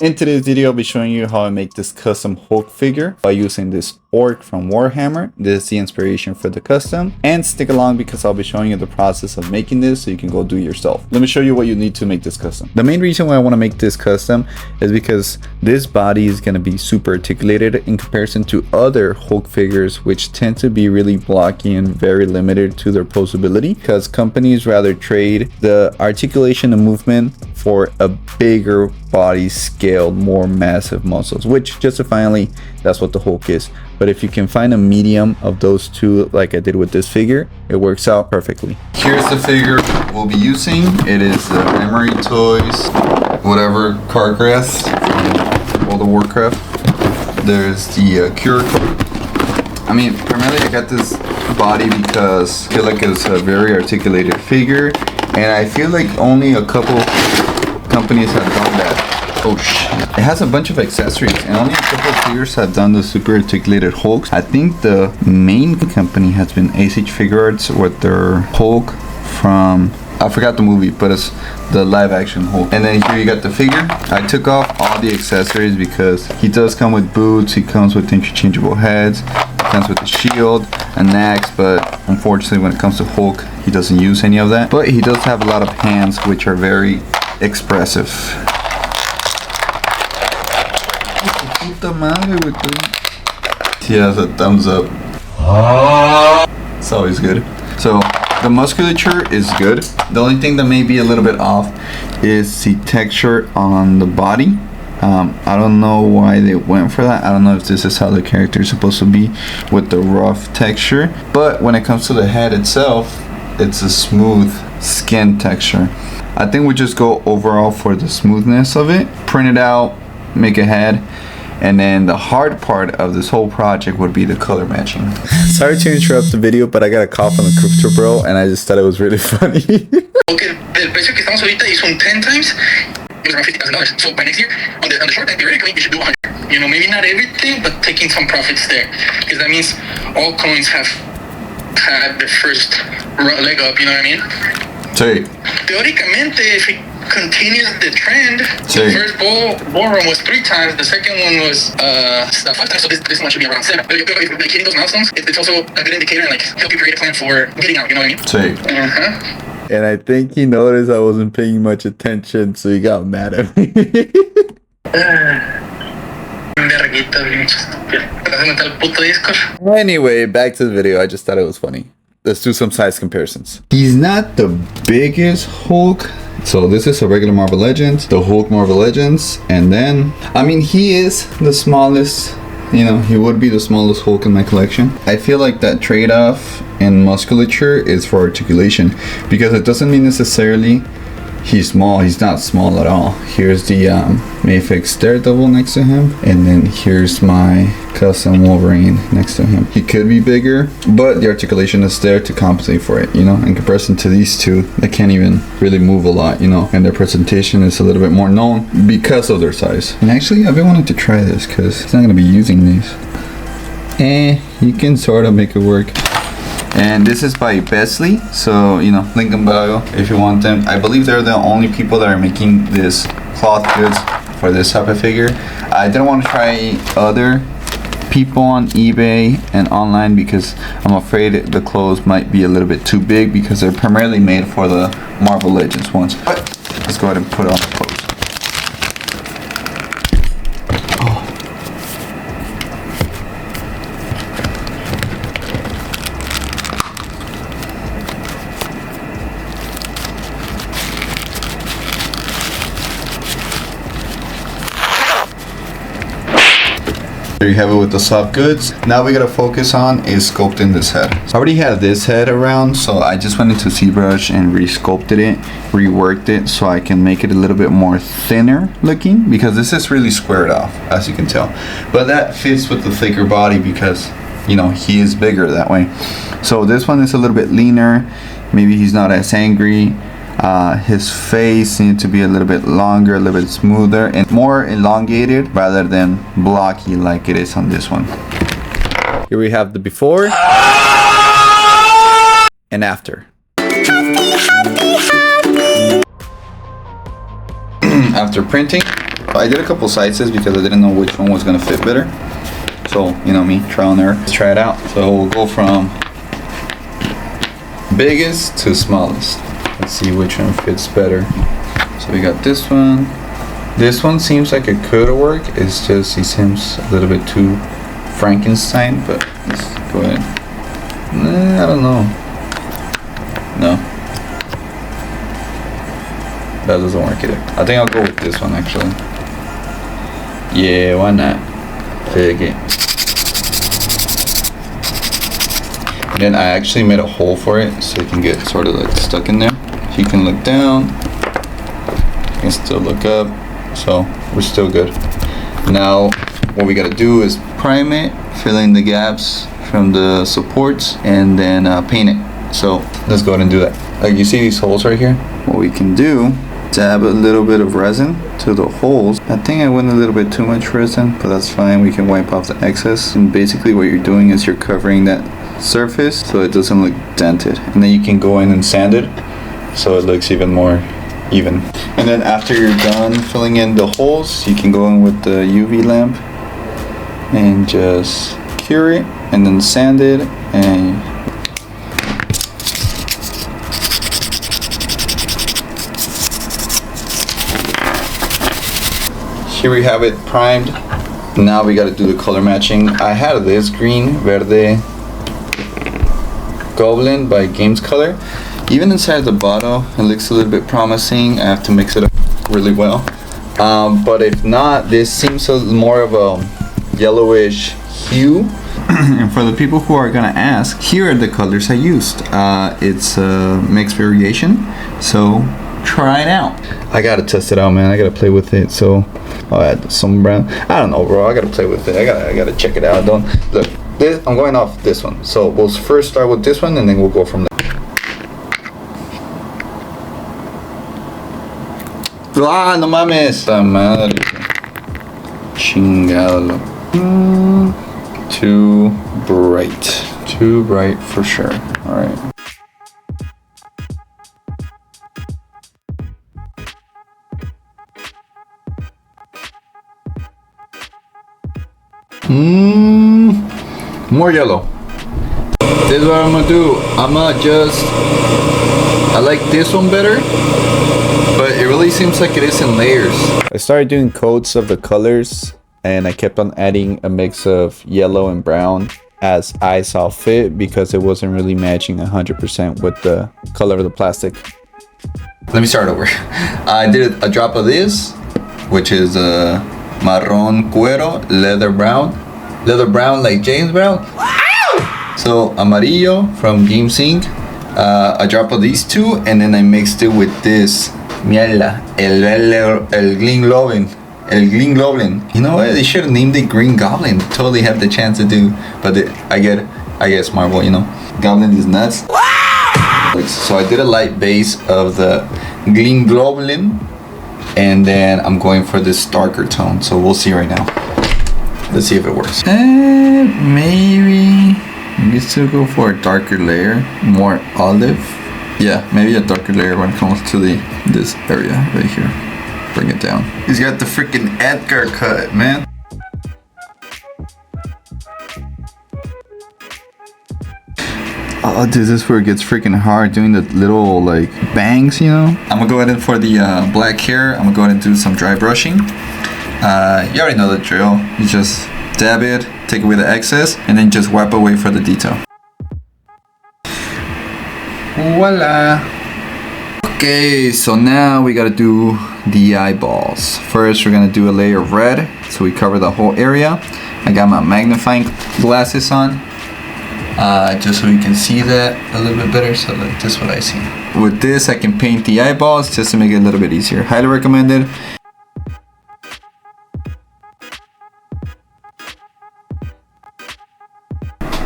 In today's video, I'll be showing you how I make this custom Hulk figure by using this orc from Warhammer. This is the inspiration for the custom, and stick along because I'll be showing you the process of making this so you can go do it yourself. Let me show you what you need to make this custom. The main reason why I want to make this custom is because this body is going to be super articulated in comparison to other Hulk figures, which tend to be really blocky and very limited to their posability, because companies rather trade the articulation and movement for a bigger body, scaled, more massive muscles, which justifiably that's what the Hulk is. But if you can find a medium of those two, like I did with this figure, it works out perfectly. Here's the figure we'll be using. It is the Memory Toys, whatever, Cargrass from World of Warcraft. There's the QR code. I mean, primarily I got this body because I feel like it's a very articulated figure, and I feel like only a couple companies have done that. Oh shit. It has a bunch of accessories, and only a couple of figures have done the super articulated Hulks. I think the main company has been ASH Figure Arts with their Hulk from, I forgot the movie, but it's the live action Hulk. And then here you got the figure. I took off all the accessories because he does come with boots, he comes with interchangeable heads, he comes with a shield, an axe, but unfortunately when it comes to Hulk, he doesn't use any of that. But he does have a lot of hands which are very expressive. He has a thumbs up. It's always good. So the musculature is good. The only thing that may be a little bit off is the texture on the body. I don't know why they went for that. I don't know if this is how the character is supposed to be with the rough texture. But when it comes to the head itself, it's a smooth skin texture. I think we just go overall for the smoothness of it. Print it out, make a head. And then the hard part of this whole project would be the color matching. Sorry to interrupt the video, but I got a call from the crypto bro, and I just thought it was really funny. Okay, el precio que estamos ahorita is on 10 times. It was around $50,000. So by next year, on the short time, theoretically, you should do 100. You know, maybe not everything, but taking some profits there, because that means all coins have had the first leg up. You know what I mean? Sí. Teóricamente, if it continues the trend, the first bull run was 3 times, the second one was 5 times, so this one should be around 7. But like hitting those milestones, it's also a good indicator and like help you create a plan for getting out, you know what I mean? Sí. And I think he noticed I wasn't paying much attention, so he got mad at me. Anyway, back to the video. I just thought it was funny. Let's do some size comparisons. He's not the biggest Hulk. So this is a regular Marvel Legends, the Hulk Marvel Legends, and then, I mean, he is the smallest, you know, he would be the smallest Hulk in my collection. I feel like that trade-off in musculature is for articulation, because it doesn't mean necessarily he's small. He's not small at all. Here's the Mayfix Daredevil next to him, and then here's my custom Wolverine next to him. He could be bigger, but the articulation is there to compensate for it, you know, in comparison to these two that can't even really move a lot, you know, and their presentation is a little bit more known because of their size. And actually, I've been wanting to try this because he's not going to be using these. You can sort of make it work. And this is by Besley, so, you know, link in bio if you want them. I believe they're the only people that are making this cloth goods for this type of figure. I didn't want to try other people on eBay and online because I'm afraid the clothes might be a little bit too big, because they're primarily made for the Marvel Legends ones. But let's go ahead and put on the clothes. There you have it with the soft goods. Now we gotta focus on is sculpting this head. I already had this head around, so I just went into ZBrush and re-sculpted it, reworked it so I can make it a little bit more thinner looking, because this is really squared off, as you can tell. But that fits with the thicker body because, you know, he is bigger that way. So this one is a little bit leaner. Maybe he's not as angry. His face needs to be a little bit longer, a little bit smoother, and more elongated rather than blocky like it is on this one. Here we have the before and after. After printing, I did a couple sizes because I didn't know which one was gonna fit better. So, you know me, trial and error. Let's try it out. So we'll go from biggest to smallest. Let's see which one fits better. So we got this one. This one seems like it could work. It's just, he seems a little bit too Frankenstein, but let's go ahead. I don't know. No. That doesn't work either. I think I'll go with this one actually. Yeah, why not? Take it. And then I actually made a hole for it so it can get sort of like stuck in there. You can look down. You can still look up. So we're still good. Now what we gotta do is prime it, fill in the gaps from the supports, and then paint it. So let's go ahead and do that. Like you see these holes right here? What we can do, dab a little bit of resin to the holes. I think I went a little bit too much resin, but that's fine. We can wipe off the excess. And basically what you're doing is you're covering that surface so it doesn't look dented. And then you can go in and sand it so it looks even more even. And then after you're done filling in the holes, you can go in with the UV lamp and just cure it and then sand it. And here we have it primed. Now we got to do the color matching. I had this green verde goblin by Games Color. Even inside the bottle, it looks a little bit promising. I have to mix it up really well. But if not, this seems more of a yellowish hue. And for the people who are gonna ask, here are the colors I used. It's a mixed variation, so try it out. I gotta test it out, man. I gotta play with it. So I'll add some brown. I don't know, bro. I gotta play with it. I gotta check it out. Don't look. This, I'm going off this one. So we'll first start with this one, and then we'll go from there. ¡Ah, no mames! ¡Ta madre! Chingado. Too bright. Too bright for sure. Alright. More yellow. This is what I'm gonna do. I like this one better, but it really seems like it is in layers. I started doing coats of the colors, and I kept on adding a mix of yellow and brown as I saw fit because it wasn't really matching 100% with the color of the plastic. Let me start over. I did a drop of this, which is marron cuero, leather brown like James Brown. So amarillo from Game Sync. A drop of these two, and then I mixed it with this. Mierda, el Green Goblin. You know what? They should have named it Green Goblin. Totally had the chance to do, but I guess Marvel, you know. Goblin is nuts. So I did a light base of the Green Goblin, and then I'm going for this darker tone. So we'll see right now. Let's see if it works. Maybe still go for a darker layer, more olive. Yeah, maybe a darker layer when it comes to this area right here. Bring it down. He's got the freaking Edgar cut, man. Oh, dude, this is where it gets freaking hard doing the little like bangs, you know? I'm gonna go ahead and for the black hair, I'm gonna go ahead and do some dry brushing. You already know the drill. You just dab it, take away the excess, and then just wipe away for the detail. Voila! Okay, so now we gotta do the eyeballs. First, we're gonna do a layer of red, so we cover the whole area. I got my magnifying glasses on, just so we can see that a little bit better. So like, this is what I see. With this, I can paint the eyeballs just to make it a little bit easier. Highly recommended.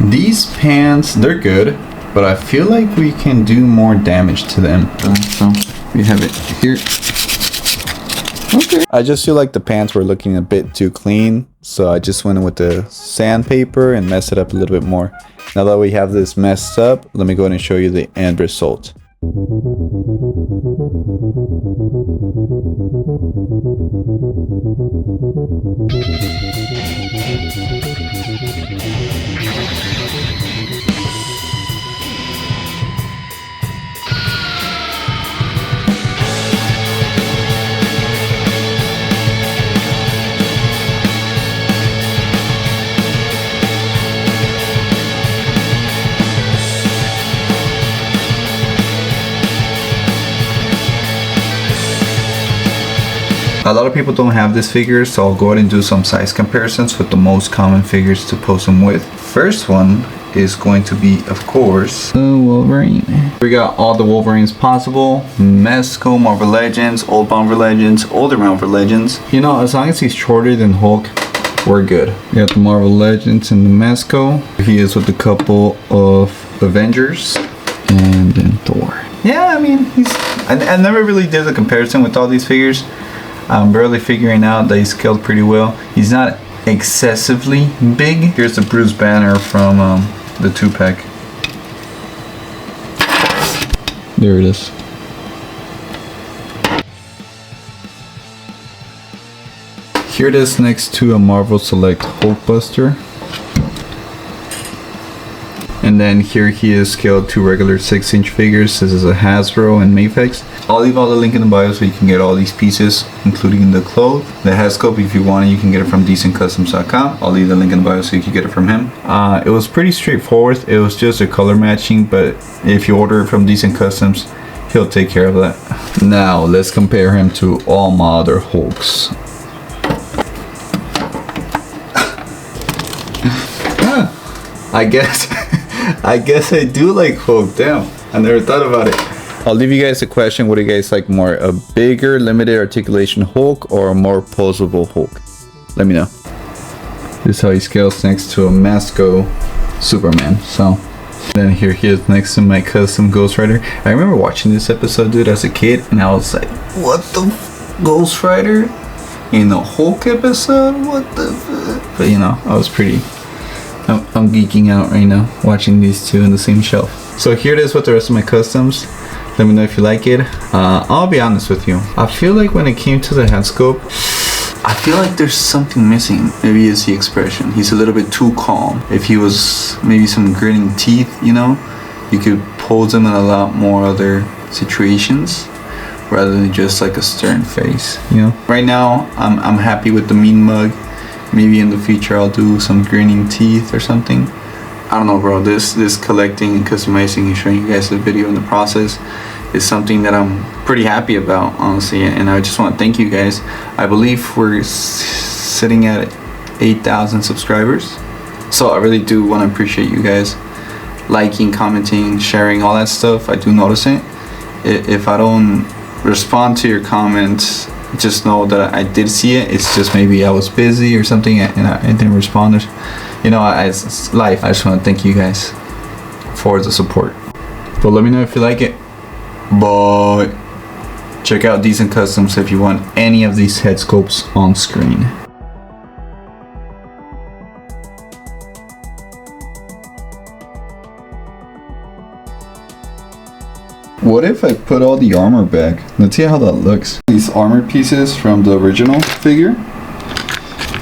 These pants, they're good, but I feel like we can do more damage to them. So we have it here. Okay. I just feel like the pants were looking a bit too clean, so I just went in with the sandpaper and messed it up a little bit more. Now that we have this messed up, let me go ahead and show you the end result. A lot of people don't have this figure, so I'll go ahead and do some size comparisons with the most common figures to post them with. First one is going to be, of course, the Wolverine. We got all the Wolverines possible. Mezco, Marvel Legends, Old Marvel Legends, older Marvel Legends. You know, as long as he's shorter than Hulk, we're good. We got the Marvel Legends and the Mezco. He is with a couple of Avengers. And then Thor. Yeah, I mean, I never really did a comparison with all these figures. I'm barely figuring out that he's scaled pretty well. He's not excessively big. Here's the Bruce Banner from the 2-pack. There it is. Here it is next to a Marvel Select Hulkbuster. And then here he is scaled to regular 6-inch figures. This is a Hasbro and Mafex. I'll leave all the link in the bio so you can get all these pieces, including the clothes. The head sculpt, if you want it, you can get it from decentcustoms.com. I'll leave the link in the bio so you can get it from him. It was pretty straightforward. It was just a color matching, but if you order it from Decent Customs, he'll take care of that. Now let's compare him to all my other Hulks. I guess I do like Hulk. Damn, I never thought about it. I'll leave you guys a question. What do you guys like more? A bigger, limited articulation Hulk or a more posable Hulk? Let me know. This is how he scales next to a Mezco Superman. So then here he is next to my custom Ghost Rider. I remember watching this episode, dude, as a kid, and I was like, what the Ghost Rider in a Hulk episode? What the But you know, I was pretty... I'm geeking out right now watching these two in the same shelf. So here it is with the rest of my customs. Let me know if you like it. I'll be honest with you. I feel like when it came to the head sculpt, I feel like there's something missing. Maybe it's the expression. He's a little bit too calm. If he was maybe some gritting teeth, you know, you could pose him in a lot more other situations rather than just like a stern face, you know. Right now, I'm happy with the mean mug. Maybe in the future I'll do some grinning teeth or something. I don't know, bro. This collecting and customizing and showing you guys the video in the process is something that I'm pretty happy about, honestly. And I just want to thank you guys. I believe we're sitting at 8,000 subscribers. So I really do want to appreciate you guys liking, commenting, sharing, all that stuff. I do notice it. If I don't respond to your comments, just know that I did see it. It's just maybe I was busy or something and I didn't respond. You know, it's life. I just want to thank you guys for the support. But let me know if you like it. But check out Decent Customs if you want any of these head sculpts on screen. What if I put all the armor back? Let's see how that looks. These armor pieces from the original figure.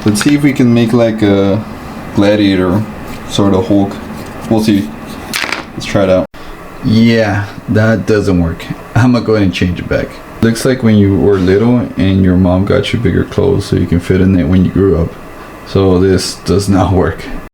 Let's see if we can make like a gladiator sort of Hulk. We'll see. Let's try it out. Yeah, that doesn't work. I'm gonna go ahead and change it back. Looks like when you were little and your mom got you bigger clothes so you can fit in it when you grew up. So this does not work.